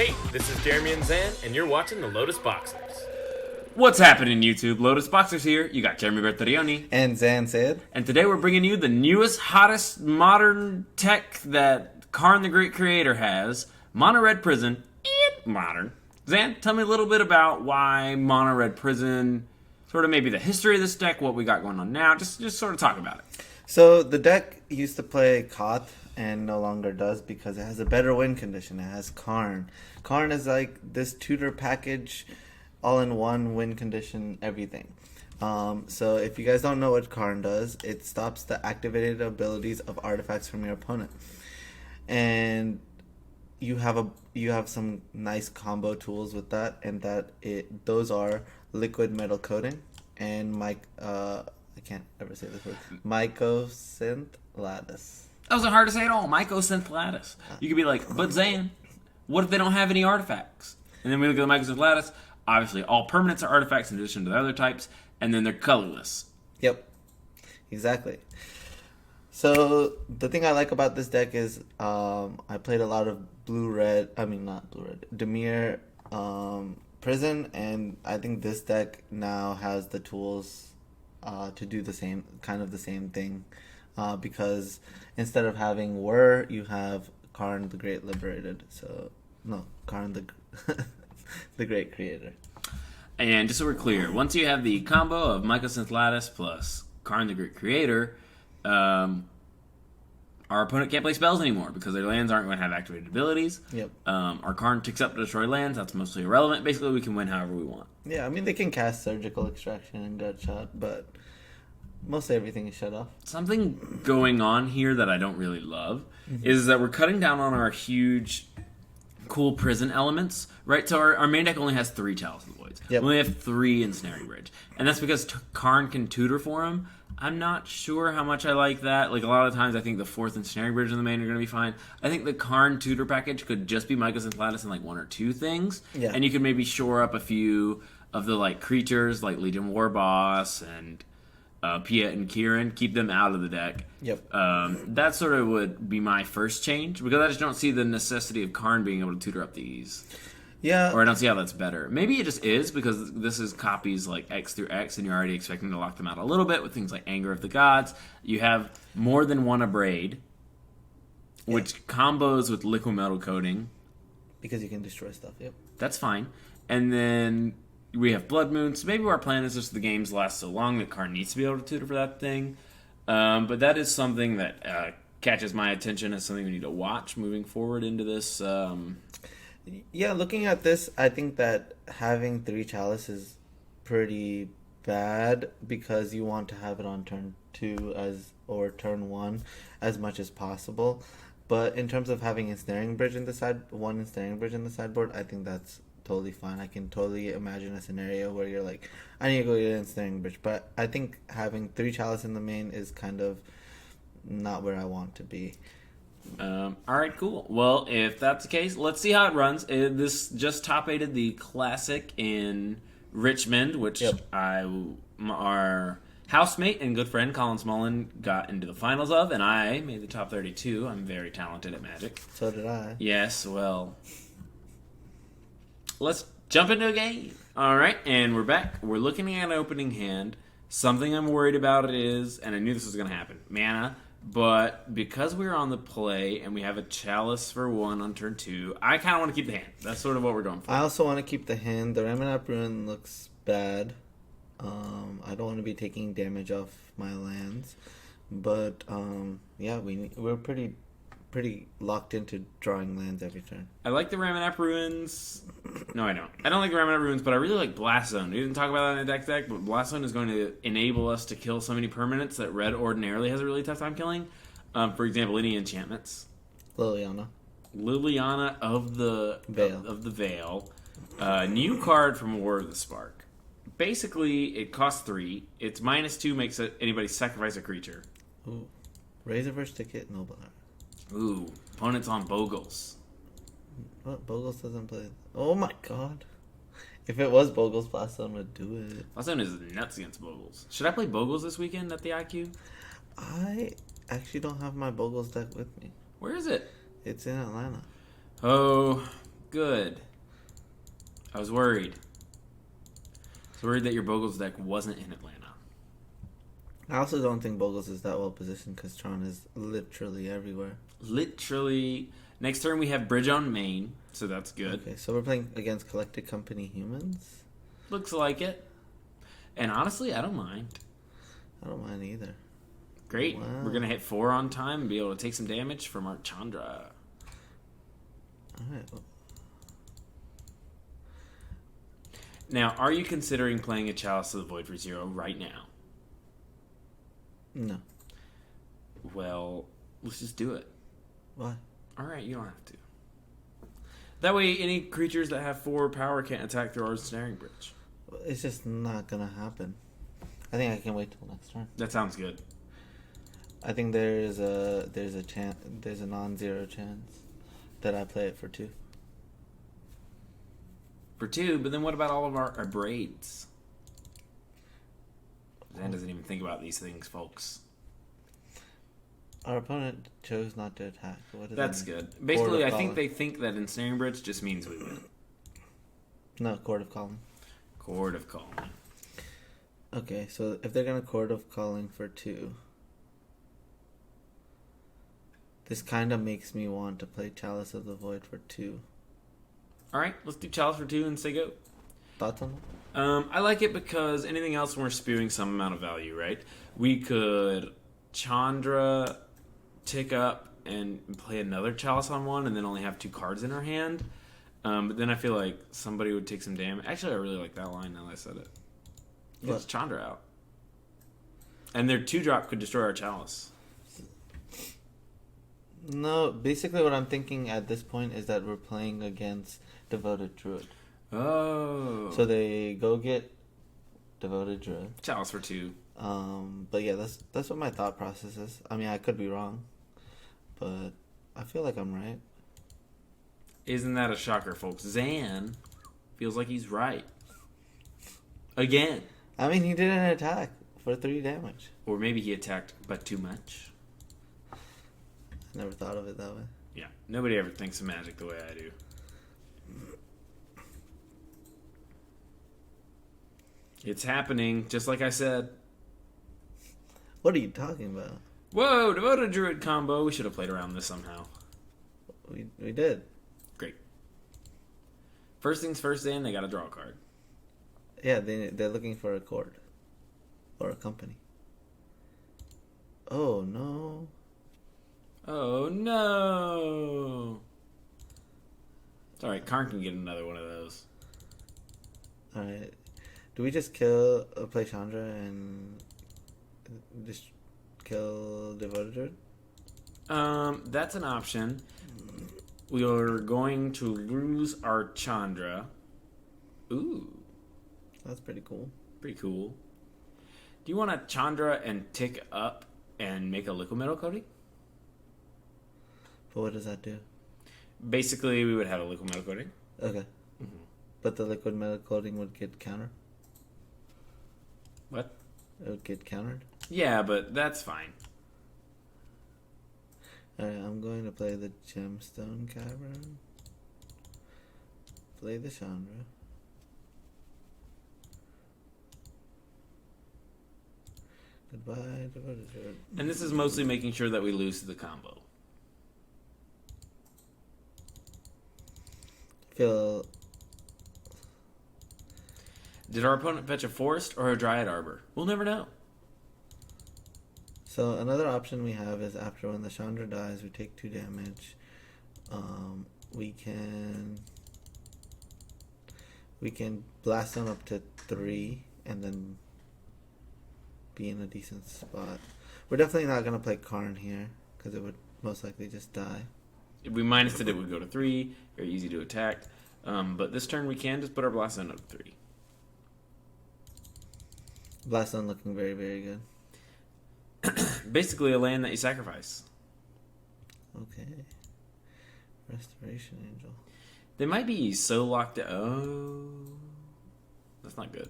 Hey, this is Jeremy and Zan, and you're watching the Lotus Boxers. What's happening, YouTube? Lotus Boxers here. You got Jeremy Bertarioni. And Zan said. And today we're bringing you the newest, hottest modern tech that Karn the Great Creator has. Mono Red Prison and Modern. Zan, tell me a little bit about why Mono Red Prison, sort of maybe the history of this deck, what we got going on now. Just sort of talk about it. So the deck used to play Koth and no longer does because it has a better win condition. It has Karn. Karn is like this tutor package, all-in-one win condition, everything. So if you guys don't know what Karn does, it stops the activated abilities of artifacts from your opponent. And you have some nice combo tools with that, and those are Liquimetal Coating and I can't ever say this word. Mycosynth Lattice. That wasn't hard to say at all. Mycosynth Lattice. You could be like, but Zan, what if they don't have any artifacts? And then we look at the Mycosynth Lattice. Obviously, all permanents are artifacts in addition to the other types, and then they're colorless. Yep, exactly. So the thing I like about this deck is I played a lot of Dimir Prison, and I think this deck now has the tools to do the same thing, because instead of having you have Karn the Great Liberated. Karn the Great Creator. And just so we're clear, once you have the combo of Mycosynth Lattice plus Karn the Great Creator, our opponent can't play spells anymore because their lands aren't going to have activated abilities. Yep. Our Karn ticks up to destroy lands. That's mostly irrelevant. Basically, we can win however we want. Yeah, I mean, they can cast Surgical Extraction and Gut Shot, but mostly everything is shut off. Something going on here that I don't really love is that we're cutting down on our huge, cool prison elements, right? So our main deck only has 3 Chalice of the Voids. Yep. We only have 3 Ensnaring Bridge. And that's because Karn can tutor for him. I'm not sure how much I like that. Like, a lot of times I think the 4th Ensnaring Bridge in the main are going to be fine. I think the Karn tutor package could just be Mycosynth Lattice and like 1 or 2 things. Yeah. And you could maybe shore up a few of the like creatures like Legion Warboss and Pia and Kiran, keep them out of the deck. Yep. That sort of would be my first change, because I just don't see the necessity of Karn being able to tutor up these. Yeah. Or I don't see how that's better. Maybe it just is, because this is copies like X through X, and you're already expecting to lock them out a little bit with things like Anger of the Gods. You have more than one Abrade, which combos with Liquimetal Coating. Because you can destroy stuff, yep. That's fine. And then we have Blood Moon, so maybe our plan is just the games last so long that Karn needs to be able to tutor for that thing. But that is something that catches my attention as something we need to watch moving forward into this. Yeah, looking at this, I think that having 3 Chalice is pretty bad, because you want to have it on turn 2 or turn 1 as much as possible. But in terms of having Ensnaring Bridge in the sideboard, I think that's totally fine. I can totally imagine a scenario where you're like, I need to go get an Ensnaring Bridge. But I think having 3 Chalice in the main is kind of not where I want to be. Alright, cool. Well, if that's the case, let's see how it runs. This just top-8'd the Classic in Richmond, which our housemate and good friend Colin Smullen got into the finals of, and I made the top 32. I'm very talented at Magic. So did I. Yes, well, let's jump into a game. Alright, and we're back. We're looking at an opening hand. Something I'm worried about is, and I knew this was going to happen, mana. But because we're on the play and we have a Chalice for 1 on turn 2, I kind of want to keep the hand. That's sort of what we're going for. I also want to keep the hand. The Ramunap Ruins looks bad. I don't want to be taking damage off my lands. But, yeah, we're pretty locked into drawing lands every turn. I like the Ramunap Ruins. No, I don't. I don't like the Ramunap Ruins, but I really like Blast Zone. We didn't talk about that in the deck, but Blast Zone is going to enable us to kill so many permanents that Red ordinarily has a really tough time killing. For example, any enchantments. Liliana of the Veil. New card from War of the Spark. Basically, it costs 3. It's -2, makes anybody sacrifice a creature. Ooh. Razorverse Ticket, Noble Heart. Ooh, opponent's on Bogles. What? Bogles doesn't play. Oh my god. If it was Bogles, Blast Zone would do it. Blast Zone is nuts against Bogles. Should I play Bogles this weekend at the IQ? I actually don't have my Bogles deck with me. Where is it? It's in Atlanta. Oh, Good. I was worried. I was worried that your Bogle's deck wasn't in Atlanta. I also don't think Bogles is that well positioned because Tron is literally everywhere. Literally. Next turn we have Bridge on main, so that's good. Okay, so we're playing against Collected Company humans? Looks like it. And honestly, I don't mind. I don't mind either. Great. Wow. We're going to hit 4 on time and be able to take some damage from our Chandra. Alright. Now, are you considering playing a Chalice of the Void for 0 right now? No. Well, let's just do it. Why? Alright, you don't have to. That way, any creatures that have 4 power can't attack through our Ensnaring Bridge. It's just not gonna happen. I think I can wait till next turn. That sounds good. I think there's a non-zero chance that I play it for 2. For 2, but then what about all of our Abrades? Zan doesn't even think about these things, folks. Our opponent chose not to attack. What does That's that mean? good. Basically, I Court think of they think that Ensnaring Bridge just means we win. No, Court of Calling. Court of Calling. Okay, so if they're gonna Court of Calling for 2, this kind of makes me want to play Chalice of the Void for 2. Alright, let's do Chalice for 2 and say go. Thoughts on that? I like it because anything else we're spewing some amount of value, right? We could Chandra, tick up, and play another Chalice on one, and then only have 2 cards in our hand. But then I feel like somebody would take some damage. Actually, I really like that line now that I said it. It's Chandra out. And their 2-drop could destroy our Chalice. No, basically what I'm thinking at this point is that we're playing against Devoted Druid. Oh. So they go get Devoted Druid. Chalice for 2. But yeah, that's what my thought process is. I mean, I could be wrong, but I feel like I'm right. Isn't that a shocker, folks? Zan feels like he's right. Again. I mean, he didn't attack for 3 damage. Or maybe he attacked, but too much. I never thought of it that way. Yeah, nobody ever thinks of Magic the way I do. It's happening, just like I said. What are you talking about? Whoa, Devoted Druid combo. We should have played around this somehow. We did. Great. First things first, then, they got to draw a card. Yeah, they're looking for a court. Or a company. Oh, no. Oh, no. It's alright, Karn can get another one of those. Alright. Do we just play Chandra and just kill Devoted Druid? That's an option. We are going to lose our Chandra. Ooh. That's pretty cool. Pretty cool. Do you want a Chandra and tick up and make a Liquimetal Coating? But what does that do? Basically, we would have a Liquimetal Coating. Okay. Mm-hmm. But the Liquimetal Coating would get countered? What? It would get countered? Yeah, but that's fine. Alright, I'm going to play the Gemstone Cavern. Play the Chandra. Goodbye, Devoted Druid. And this is mostly making sure that we lose to the combo. Did our opponent fetch a Forest or a Dryad Arbor? We'll never know. So another option we have is after when the Chandra dies, we take 2 damage. We can blast them up to 3 and then be in a decent spot. We're definitely not going to play Karn here because it would most likely just die. If we minus it, it would go to 3. Very easy to attack. But this turn we can just put our Blast Zone up to 3. Blast Zone looking very, very good. Basically a land that you sacrifice. Okay. Restoration Angel. They might be so locked in. Oh. That's not good.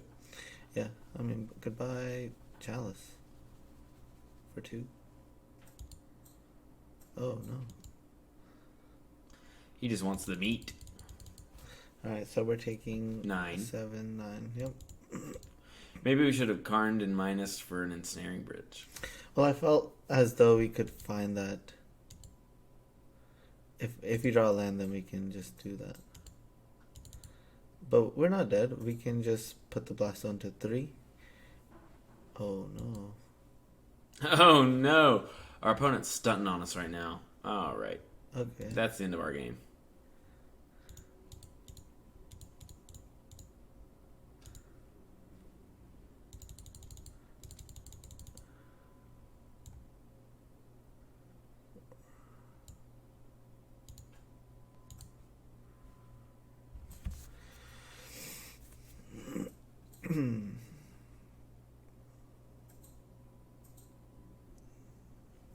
Yeah, I mean, goodbye Chalice. For 2. Oh, no. He just wants the meat. Alright, so we're taking 9. 7, 9. Yep. Maybe we should have Karned and minus for an Ensnaring Bridge. Well, I felt as though we could find that. If you draw a land, then we can just do that. But we're not dead. We can just put the blast zone to 3. Oh no. Oh no! Our opponent's stunting on us right now. Alright. Okay. That's the end of our game.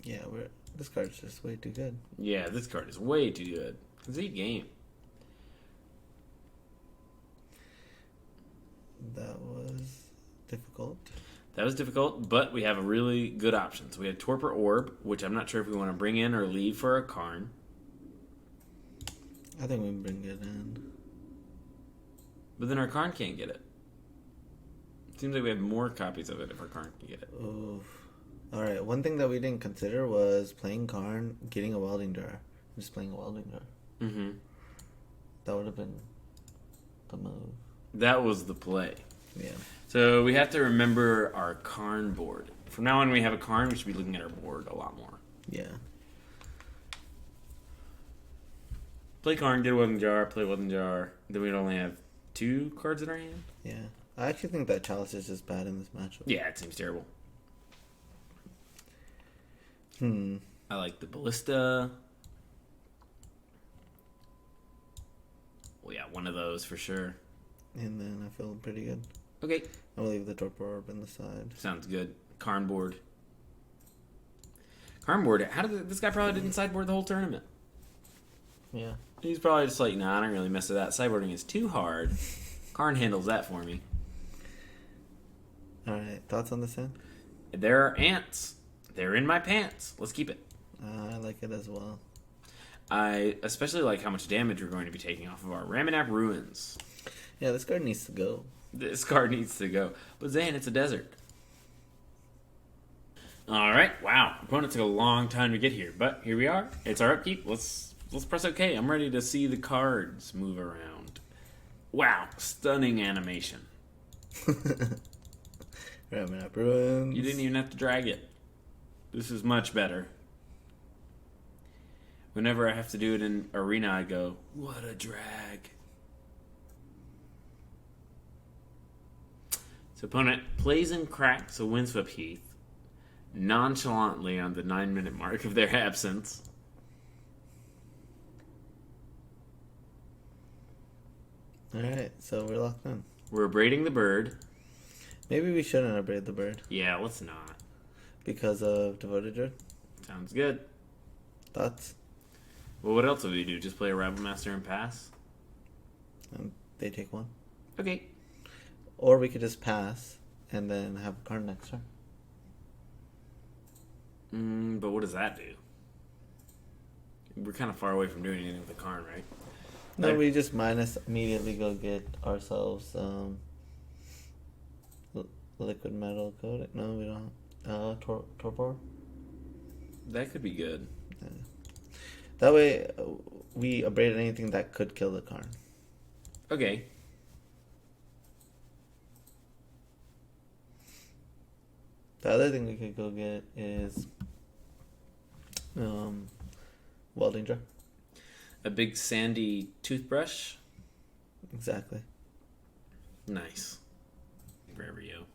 Yeah, this card's just way too good. Yeah, this card is way too good. Concede game. That was difficult. That was difficult, but we have a really good option. So we have Torpor Orb, which I'm not sure if we want to bring in or leave for a Karn. I think we can bring it in. But then our Karn can't get it. Seems like we have more copies of it if our Karn can get it. Oof. Alright, one thing that we didn't consider was playing Karn, getting a Welding Jar. Just playing a Welding Jar. Mm-hmm. That would have been the move. That was the play. Yeah. So we have to remember our Karn board. From now on, we have a Karn, we should be looking at our board a lot more. Yeah. Play Karn, get a Welding Jar, play Welding Jar. Then we'd only have 2 cards in our hand. Yeah. I actually think that Chalice is just bad in this matchup. Yeah, it seems terrible. I like the Ballista. Well, yeah, one of those for sure. And then I feel pretty good. Okay. I'll leave the Torpor Orb in the side. Sounds good. Karn board. Karn board. How did this guy probably didn't sideboard the whole tournament? Yeah. He's probably just like, nah, I don't really mess with that. Sideboarding is too hard. Karn handles that for me. Alright, thoughts on this end? There are ants. They're in my pants. Let's keep it. I like it as well. I especially like how much damage we're going to be taking off of our Ramunap Ruins. Yeah, this card needs to go. This card needs to go. But Zan, it's a desert. Alright, wow. Opponent took a long time to get here, but here we are. It's our upkeep. Let's press OK. I'm ready to see the cards move around. Wow, stunning animation. Ramunap Ruins. You didn't even have to drag it. This is much better. Whenever I have to do it in Arena, I go, what a drag. So opponent plays and cracks a Windswept Heath nonchalantly on the 9-minute mark of their absence. Alright, so we're locked in. We're abrading the bird. Maybe we shouldn't abrade the bird. Yeah, let's not. Because of Devoted Druid? Sounds good. Thoughts? Well, what else would we do? Just play a Rabblemaster and pass? They take 1. Okay. Or we could just pass and then have a card next turn. But what does that do? We're kind of far away from doing anything with the Karn, right? No, we just minus immediately go get ourselves Liquimetal Coating. No, we don't. Torpor. That could be good. Yeah. That way, we abrade anything that could kill the Karn. Okay. The other thing we could go get is Welding Jar. A big sandy toothbrush. Exactly. Nice. Wherever you.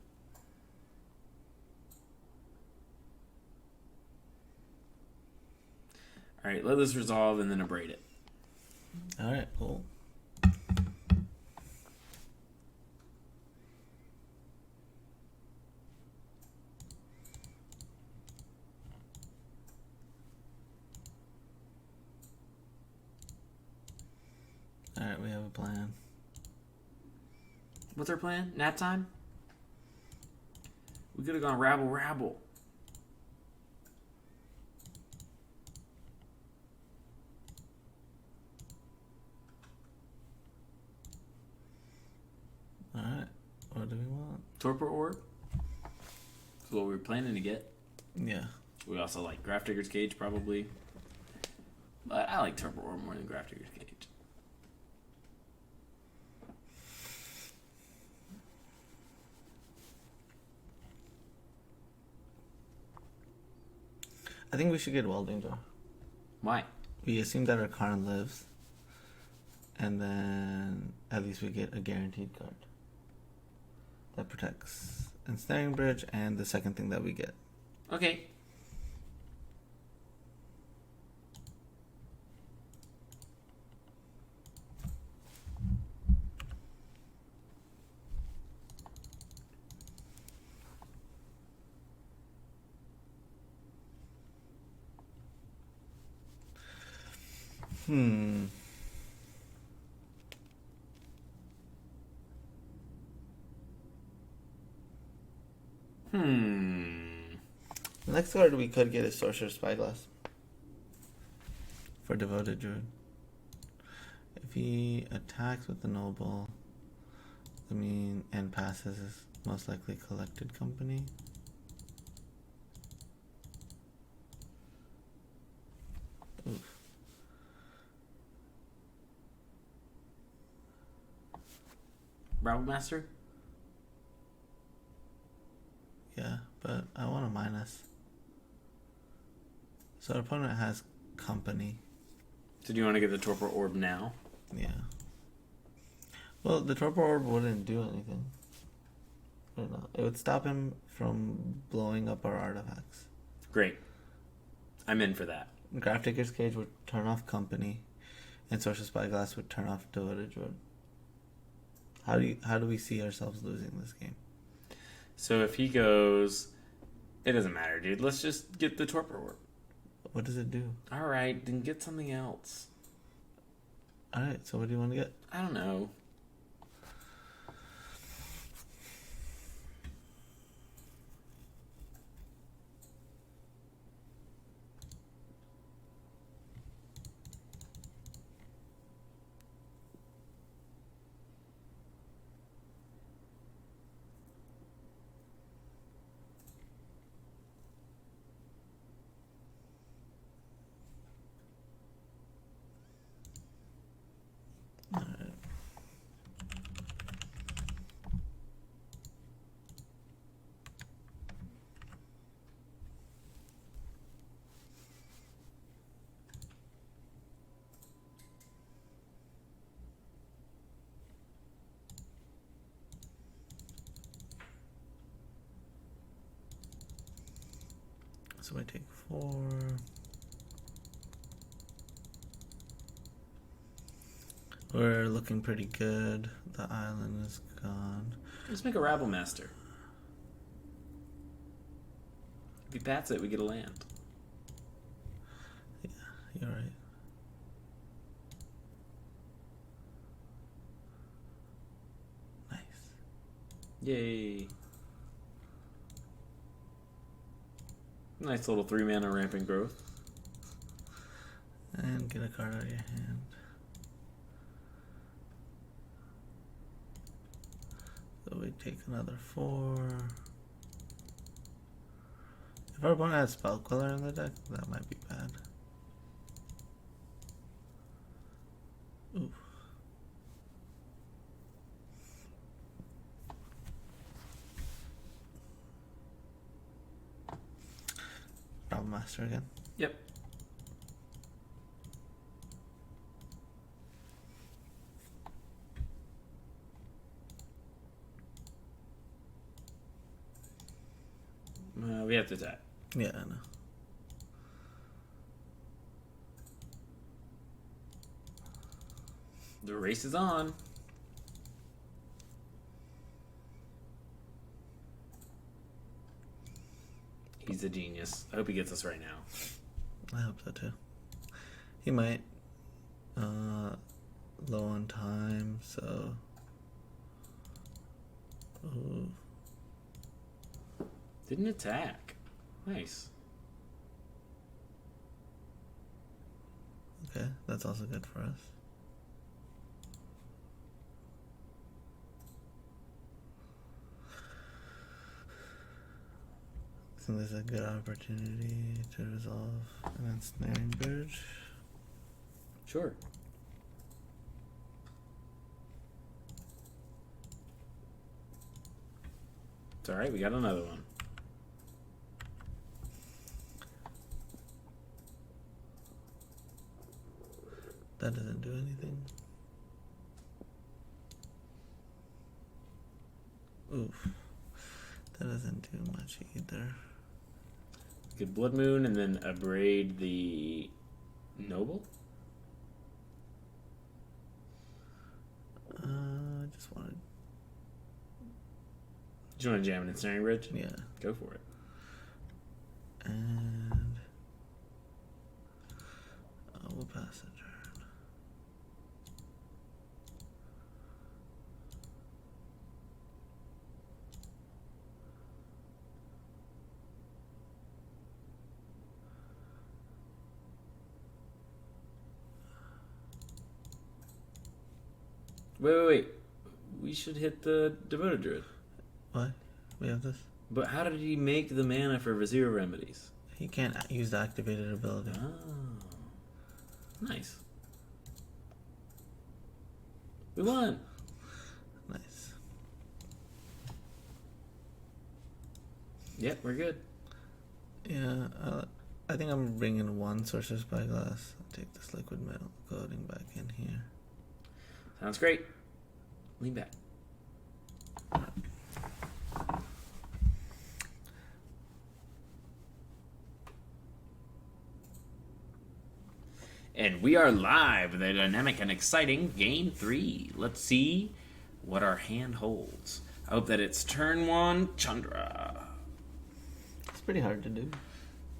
Alright, let this resolve and then abrade it. Alright, cool. Alright, we have a plan. What's our plan? Nap time? We could have gone rabble. Torpor Orb. That's what we were planning to get. Yeah. We also like Grafdigger's Cage, probably. But I like Torpor Orb more than Grafdigger's Cage. I think we should get Welding Jar. Why? We assume that our Karn lives. And then at least we get a guaranteed card. That protects Ensnaring Bridge and the second thing that we get. Okay. Hmm. The next card we could get is Sorcerous Spyglass. For Devoted Druid. If he attacks with the Noble, and passes his most likely collected company. Oof. Rabblemaster? Yeah, but I want a minus. So our opponent has company. So do you want to get the Torpor Orb now? Yeah. Well, the Torpor Orb wouldn't do anything. I don't know. It would stop him from blowing up our artifacts. Great. I'm in for that. Grafdigger's Cage would turn off company, and Sorcerous Spyglass would turn off Devoted Druid. How do we see ourselves losing this game? So if he goes, it doesn't matter, dude. Let's just get the Torpor Orb. What does it do? All right, then get something else. All right, so what do you want to get? I don't know. So I take 4. We're looking pretty good. The island is gone. Let's make a Rabblemaster. If he bats it, we get a land. Yeah, you're right. Nice. Yay. Nice little 3-mana Rampant Growth. And get a card out of your hand. So we take another 4. If our opponent has Spellquiller in the deck, that might be bad. Oof. Rabblemaster again. Yep. We have to attack. Yeah, I know. The race is on. He's a genius. I hope he gets us right now. I hope so too. He might. Low on time, so. Ooh. Didn't attack. Nice. Okay, that's also good for us. So there's a good opportunity to resolve an Ensnaring Bridge. Sure. It's alright, we got another one. That doesn't do anything. Oof. That doesn't do much either. Good Blood Moon and then Abrade the Noble? I just wanted... Do you want to jam an Ensnaring Bridge? Yeah. Go for it. And... we'll pass a turn. Wait. We should hit the Devoted Druid. What? We have this? But how did he make the mana for Vizier Remedies? He can't use the activated ability. Oh. Nice. We won. Nice. Yep, we're good. Yeah, I think I'm bringing one Sorcerous Spyglass. I'll take this Liquimetal Coating back in here. Sounds great. Lean back. And we are live with a dynamic and exciting Game 3. Let's see what our hand holds. I hope that it's turn 1, Chandra. It's pretty hard to do.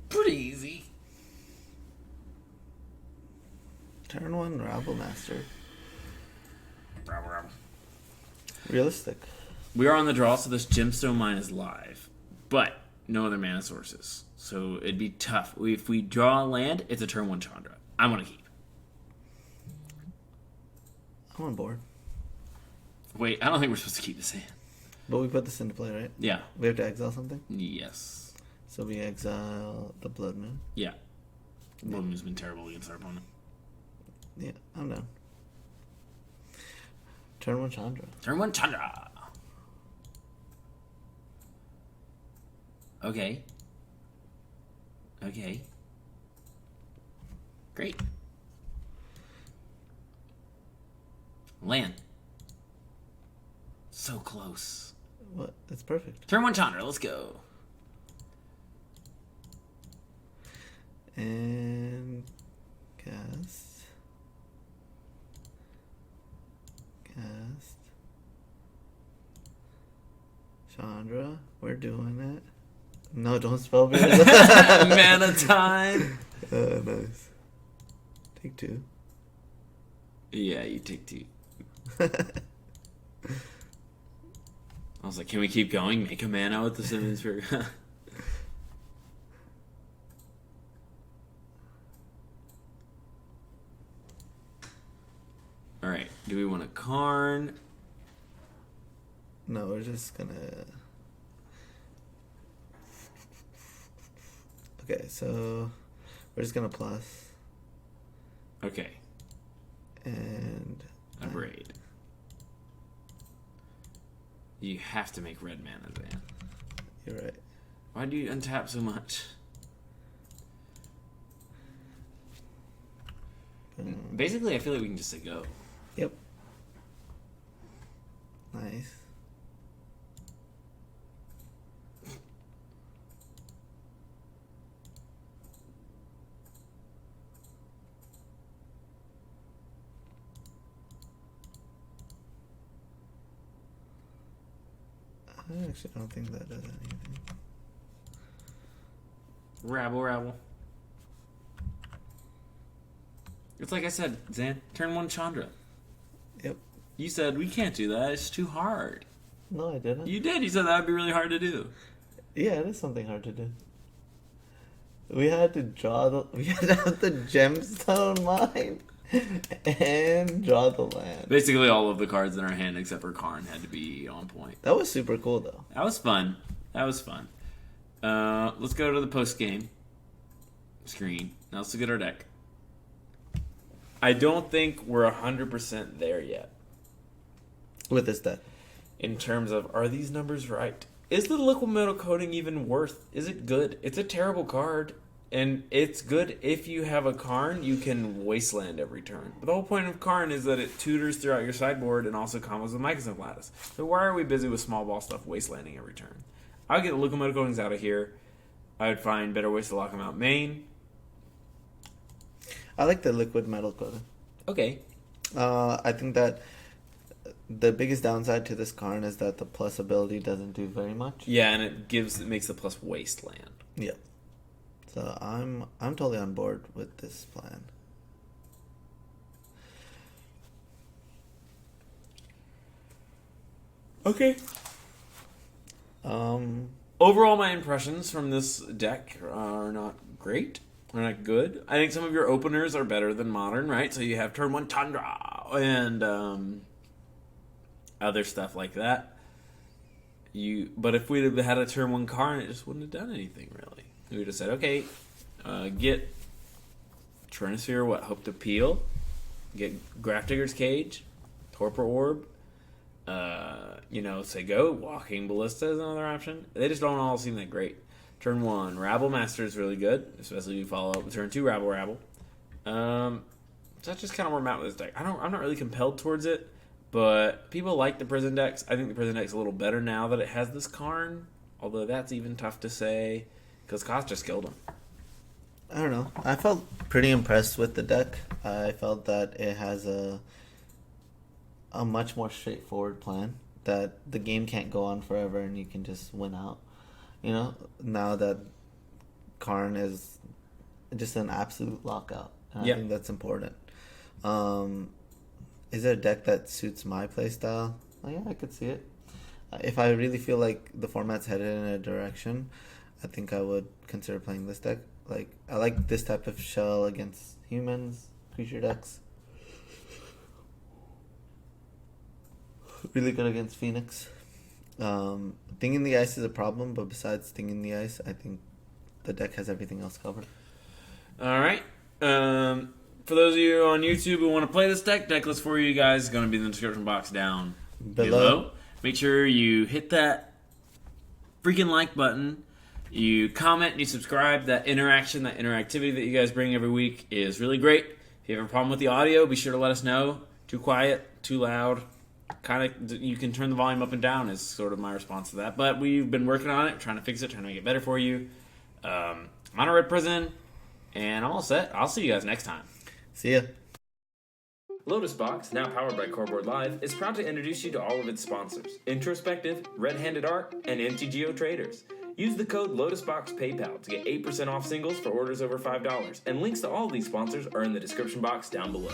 Pretty easy. Turn 1, Rabblemaster. Realistic. We are on the draw, so this Gemstone mine is live. But no other mana sources. So it'd be tough. If we draw a land, it's a turn 1 Chandra. I want to keep. I'm on board. Wait, I don't think we're supposed to keep this hand. But we put this into play, right? Yeah. We have to exile something? Yes. So we exile the Blood Moon. Yeah. Blood Moon's been terrible against our opponent. Yeah, I'm down. Turn 1 Chandra. Turn 1 Chandra. Okay. Great. Land. So close. What? That's perfect. Turn 1 Chandra, let's go. And cast. Chandra, we're doing it. No, don't spell me. Mana time. Nice. Take 2. Yeah, you take 2. I was like, can we keep going? Make a mana with the Simian Sphere. Alright, do we want a Karn? No, we're just gonna... Okay, so we're just gonna plus. Okay. And... Abrade. You have to make red mana, Zan. You're right. Why do you untap so much? Basically, I feel like we can just say go. Yep. Nice. I actually don't think that does anything. Rabble. It's like I said, Zan, turn 1 Chandra. Yep. You said we can't do that, it's too hard. No, I didn't. You did, you said that would be really hard to do. Yeah, it is something hard to do. We had to draw the... We had to have the Gemstone mine and draw the land. Basically all of the cards in our hand except for Karn had to be on point. That was super cool, though. That was fun. Let's go to the post game screen. Now let's look at our deck. I don't think we're 100% there yet. With this deck. In terms of, are these numbers right? Is the Liquimetal Coating even worth? Is it good? It's a terrible card. And it's good if you have a Karn, you can wasteland every turn. But the whole point of Karn is that it tutors throughout your sideboard and also combos with Mycosynth Lattice. So why are we busy with small ball stuff wastelanding every turn? I would get the Liquimetal Coatings out of here. I would find better ways to lock them out main. I like the liquid metal coating. Okay. I think that the biggest downside to this Karn is that the plus ability doesn't do very much. Yeah, and it makes the plus wasteland. Yeah. So I'm totally on board with this plan. Okay. Overall, my impressions from this deck are not great. They're not good. I think some of your openers are better than modern, right? So you have turn 1 Chandra and other stuff like that. But if we'd have had a turn 1 Karn, it just wouldn't have done anything really. We would have said, okay, get Trinisphere, Hope to Peel, get Grafdigger's Cage, Torpor Orb, say go, Walking Ballista is another option. They just don't all seem that great. Turn 1, Rabblemaster is really good, especially if you follow up with turn 2, Rabble. So that's just kind of where I'm at with this deck. I'm not really compelled towards it, but people like the prison decks. I think the prison deck's a little better now that it has this Karn, although that's even tough to say. Because Koth just killed him. I don't know. I felt pretty impressed with the deck. I felt that it has a much more straightforward plan. That the game can't go on forever and you can just win out. Now that Karn is just an absolute lockout. And I think that's important. Is there a deck that suits my playstyle? Oh, yeah, I could see it. If I really feel like the format's headed in a direction, I think I would consider playing this deck. Like, I like this type of shell against humans, creature decks. Really good against Phoenix. Thing in the Ice is a problem, but besides Thing in the Ice, I think the deck has everything else covered. All right. For those of you on YouTube who want to play this decklist for you guys is going to be in the description box down below. Make sure you hit that freaking like button. You comment and you subscribe. That interactivity that you guys bring every week is really great. If you have a problem with the audio, be sure to let us know. Too quiet, too loud. You can turn the volume up and down is sort of my response to that. But we've been working on it, trying to fix it, trying to make it better for you. I'm on a red prison, and I'm all set. I'll see you guys next time. See ya. Lotus Box, now powered by Coreboard Live, is proud to introduce you to all of its sponsors: Introspectv, Red Handed Art, and MTGO Traders. Use the code LotusBoxPayPal to get 8% off singles for orders over $5, and links to all of these sponsors are in the description box down below.